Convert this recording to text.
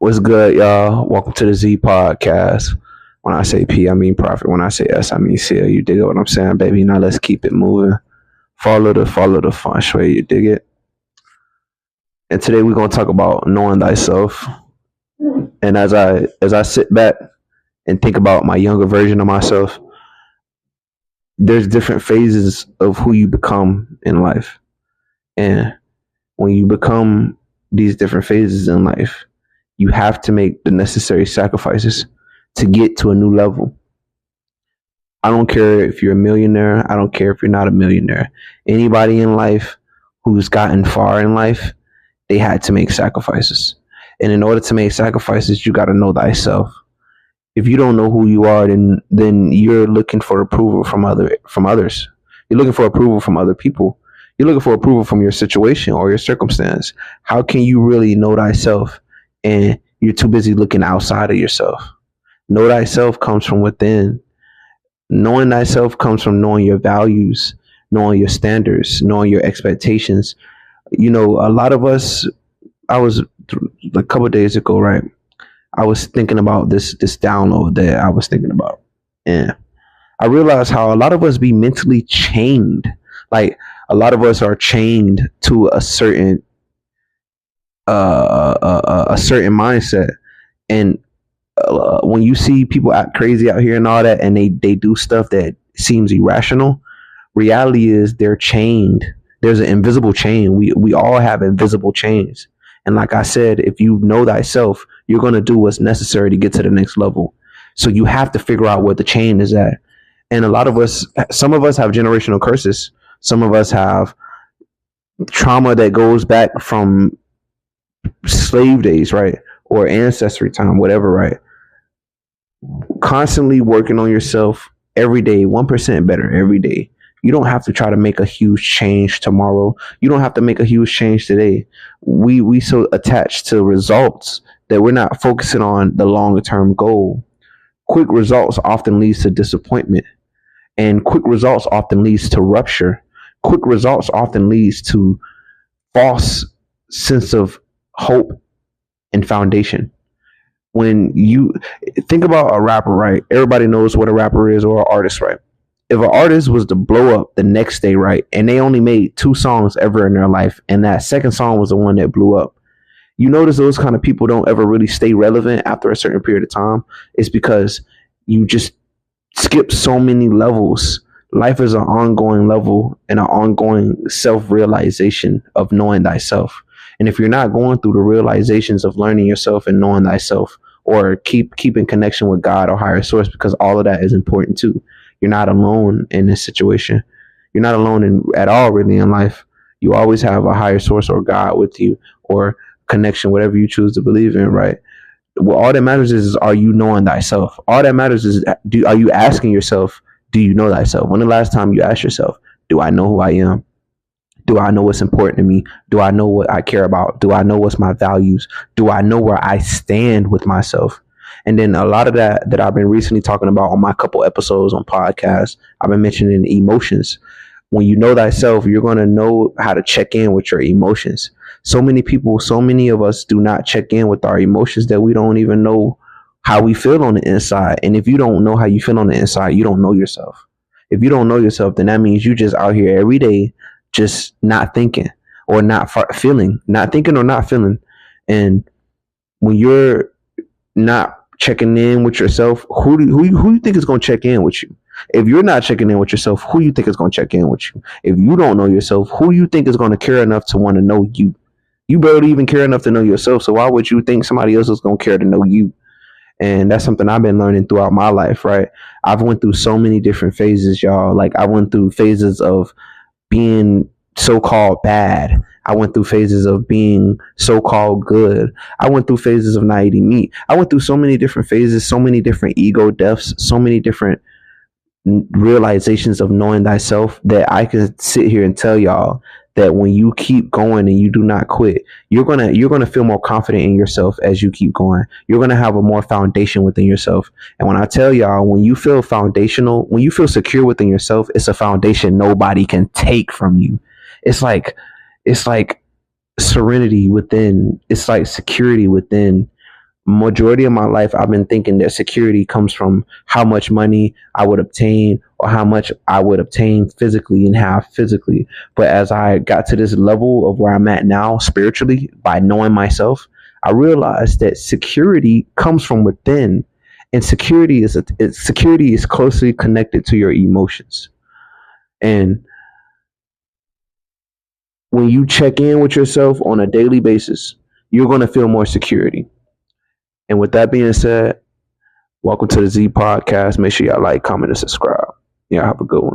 What's good, y'all? Welcome to the Z Podcast. When I say P, I mean profit. When I say S, I mean seal. You dig what I'm saying, baby? Now let's keep it moving. Follow the feng shui. You dig it? And today we're gonna talk about knowing thyself. And as I sit back and think about my younger version of myself, there's different phases of who you become in life. And when you become these different phases in life, you have to make the necessary sacrifices to get to a new level. I don't care if you're a millionaire. I don't care if you're not a millionaire. Anybody in life who's gotten far in life, they had to make sacrifices. And in order to make sacrifices, you got to know thyself. If you don't know who you are, then you're looking for approval from others. You're looking for approval from other people. You're looking for approval from your situation or your circumstance. How can you really know thyself and you're too busy looking outside of yourself? Know thyself comes from within. Knowing thyself comes from knowing your values, knowing your standards, knowing your expectations. A lot of us, I was a couple of days ago, right? I was thinking about this download that I was thinking about. And I realized how a lot of us be mentally chained. Like a lot of us are chained to a certain mindset. And when you see people act crazy out here and all that, and they do stuff that seems irrational, reality is they're chained. There's an invisible chain. We all have invisible chains. And like I said, if you know thyself, you're going to do what's necessary to get to the next level. So you have to figure out where the chain is at. And a lot of us, some of us have generational curses. Some of us have trauma that goes back from slave days, right? Or ancestry time, whatever, right? Constantly working on yourself every day, 1% better every day. You don't have to try to make a huge change tomorrow. You don't have to make a huge change today. We so attached to results that we're not focusing on the longer term goal. Quick results often leads to disappointment, and quick results often leads to rupture. Quick results often leads to false sense of hope and foundation. When you think about a rapper, right? Everybody knows what a rapper is, or an artist, right? If an artist was to blow up the next day, right, and they only made 2 songs ever in their life, and that second song was the one that blew up, you notice those kind of people don't ever really stay relevant after a certain period of time. It's because you just skip so many levels. Life is an ongoing level and an ongoing self-realization of knowing thyself. And if you're not going through the realizations of learning yourself and knowing thyself, or keeping connection with God or higher source, because all of that is important too. You're not alone in this situation. You're not alone at all, really, in life. You always have a higher source or God with you, or connection, whatever you choose to believe in, right? Well, all that matters is are you knowing thyself? All that matters is are you asking yourself, do you know thyself? When the last time you asked yourself, do I know who I am? Do I know what's important to me? Do I know what I care about? Do I know what's my values? Do I know where I stand with myself? And then a lot of that I've been recently talking about on my couple episodes on podcasts, I've been mentioning emotions. When you know thyself, you're going to know how to check in with your emotions. So many of us do not check in with our emotions that we don't even know how we feel on the inside. And if you don't know how you feel on the inside, you don't know yourself. If you don't know yourself, then that means you just out here every day just not thinking or not feeling, not thinking or not feeling. And when you're not checking in with yourself, who you think is going to check in with you? If you're not checking in with yourself, who you think is going to check in with you? If you don't know yourself, who you think is going to care enough to want to know you? You barely even care enough to know yourself. So why would you think somebody else is going to care to know you? And that's something I've been learning throughout my life, right? I've went through so many different phases, y'all. Like I went through phases of being so-called bad. I went through phases of being so-called good. I went through phases of not eating meat. I went through so many different phases, so many different ego deaths, so many different realizations of knowing thyself, that I can sit here and tell y'all that when you keep going and you do not quit, you're gonna feel more confident in yourself as you keep going. You're gonna have a more foundation within yourself. And when I tell y'all, when you feel foundational, when you feel secure within yourself, it's a foundation nobody can take from you. It's like serenity within. It's like security within. majority of my life, I've been thinking that security comes from how much money I would obtain or how much I would obtain physically and have physically. But as I got to this level of where I'm at now spiritually, by knowing myself, I realized that security comes from within, and security is closely connected to your emotions. And when you check in with yourself on a daily basis, you're going to feel more security. And with that being said, welcome to the Z Podcast. Make sure y'all like, comment, and subscribe. Yeah, have a good one.